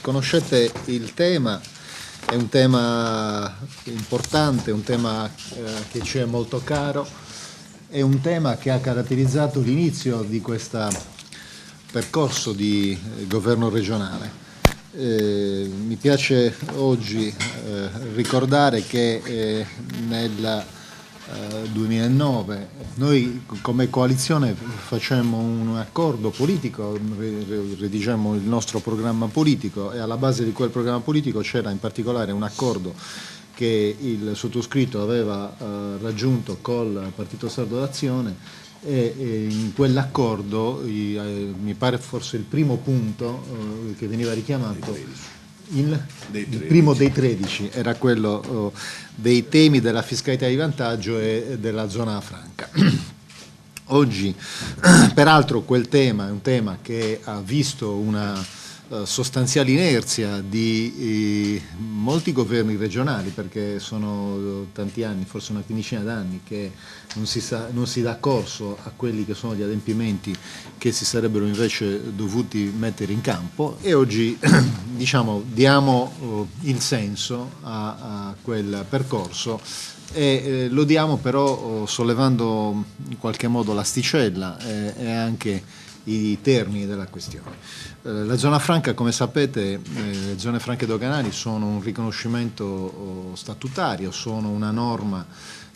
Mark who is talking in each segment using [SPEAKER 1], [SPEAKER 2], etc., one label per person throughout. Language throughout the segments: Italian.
[SPEAKER 1] Conoscete il tema, è un tema importante, un tema che ci è molto caro, è un tema che ha caratterizzato l'inizio di questo percorso di governo regionale. Mi piace oggi ricordare che nel 2009 noi come coalizione facemmo un accordo politico, redigemmo il nostro programma politico e alla base di quel programma politico c'era in particolare un accordo che il sottoscritto aveva raggiunto col Partito Sardo d'Azione e in quell'accordo, mi pare forse il primo punto che veniva richiamato, il primo dei 13 era quello dei temi della fiscalità di vantaggio e della zona franca. Oggi, peraltro, quel tema è un tema che ha visto una sostanziale inerzia di molti governi regionali, perché sono tanti anni, forse una quindicina d'anni, che non si dà corso a quelli che sono gli adempimenti che si sarebbero invece dovuti mettere in campo, e oggi diciamo diamo il senso a quel percorso e lo diamo però sollevando in qualche modo l'asticella e anche i termini della questione. La zona franca, come sapete, le zone franche doganali sono un riconoscimento statutario, sono una norma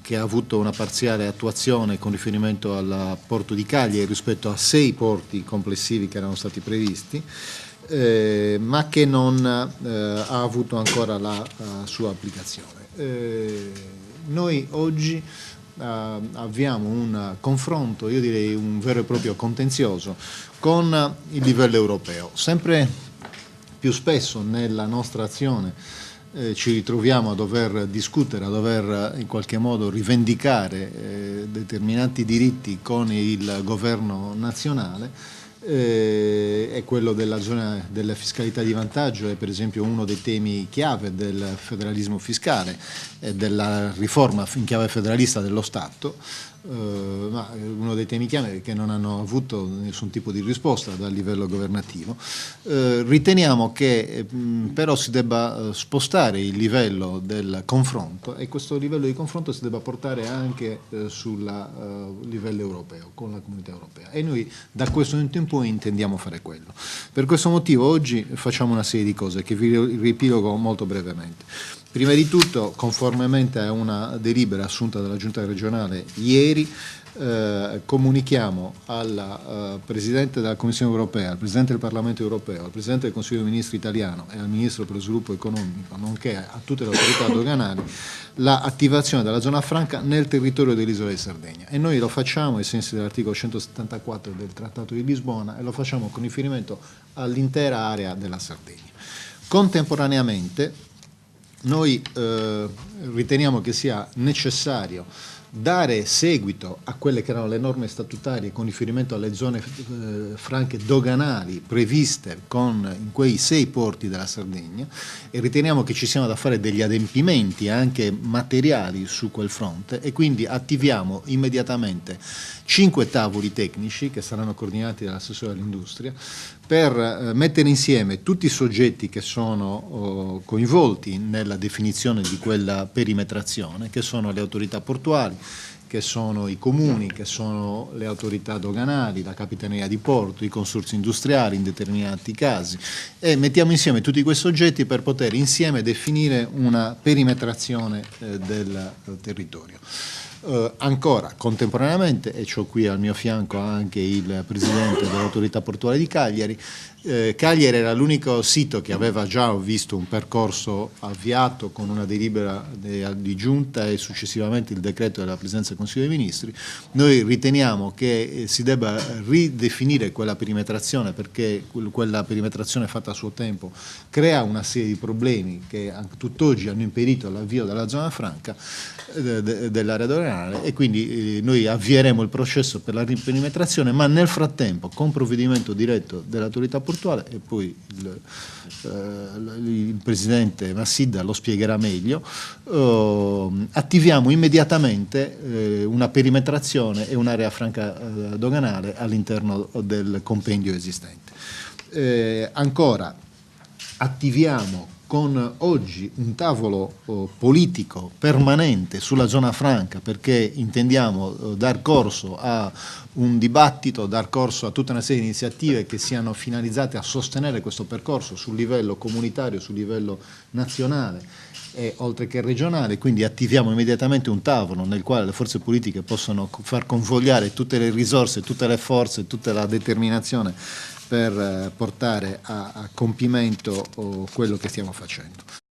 [SPEAKER 1] che ha avuto una parziale attuazione con riferimento al porto di Cagliari rispetto a 6 porti complessivi che erano stati previsti, ma che non ha avuto ancora la sua applicazione. Noi oggi avviamo un confronto, io direi un vero e proprio contenzioso, con il livello europeo. Sempre più spesso nella nostra azione ci ritroviamo a dover discutere, a dover in qualche modo rivendicare determinati diritti con il governo nazionale. E quello della zona della fiscalità di vantaggio è per esempio uno dei temi chiave del federalismo fiscale e della riforma in chiave federalista dello Stato, ma uno dei temi chiave che non hanno avuto nessun tipo di risposta dal livello governativo. Riteniamo che però si debba spostare il livello del confronto, e questo livello di confronto si debba portare anche sul livello europeo, con la comunità europea, e noi da questo momento in poi intendiamo fare quello. Per questo motivo oggi facciamo una serie di cose che vi riepilogo molto brevemente. Prima di tutto, conformemente a una delibera assunta dalla Giunta regionale ieri, comunichiamo al Presidente della Commissione europea, al Presidente del Parlamento europeo, al Presidente del Consiglio dei Ministri italiano e al Ministro per lo sviluppo economico, nonché a tutte le autorità doganali, l'attivazione della zona franca nel territorio dell'isola di Sardegna. E noi lo facciamo ai sensi dell'articolo 174 del Trattato di Lisbona e lo facciamo con riferimento all'intera area della Sardegna. Contemporaneamente noi riteniamo che sia necessario dare seguito a quelle che erano le norme statutarie con riferimento alle zone franche doganali previste in quei 6 porti della Sardegna, e riteniamo che ci siano da fare degli adempimenti anche materiali su quel fronte, e quindi attiviamo immediatamente 5 tavoli tecnici che saranno coordinati dall'assessore all'industria per mettere insieme tutti i soggetti che sono coinvolti nella definizione di quella perimetrazione, che sono le autorità portuali, che sono i comuni, che sono le autorità doganali, la capitaneria di porto, i consorzi industriali in determinati casi, e mettiamo insieme tutti quei soggetti per poter insieme definire una perimetrazione del territorio. Ancora contemporaneamente, e c'ho qui al mio fianco anche il presidente dell'autorità portuale di Cagliari, Cagliari era l'unico sito che aveva già visto un percorso avviato con una delibera di giunta e successivamente il decreto della Presidenza del Consiglio dei Ministri. Noi riteniamo che si debba ridefinire quella perimetrazione, perché quella perimetrazione fatta a suo tempo crea una serie di problemi che tutt'oggi hanno impedito l'avvio della zona franca dell'area doganale, e quindi noi avvieremo il processo per la riperimetrazione, ma nel frattempo con provvedimento diretto dell'autorità portuale, e poi il Presidente Massidda lo spiegherà meglio, attiviamo immediatamente una perimetrazione e un'area franca doganale all'interno del compendio esistente. Ancora, attiviamo con oggi un tavolo politico permanente sulla zona franca, perché intendiamo dar corso a un dibattito, dar corso a tutta una serie di iniziative che siano finalizzate a sostenere questo percorso sul livello comunitario, sul livello nazionale e oltre che regionale. Quindi attiviamo immediatamente un tavolo nel quale le forze politiche possono far convogliare tutte le risorse, tutte le forze, tutta la determinazione per portare a compimento quello che stiamo facendo.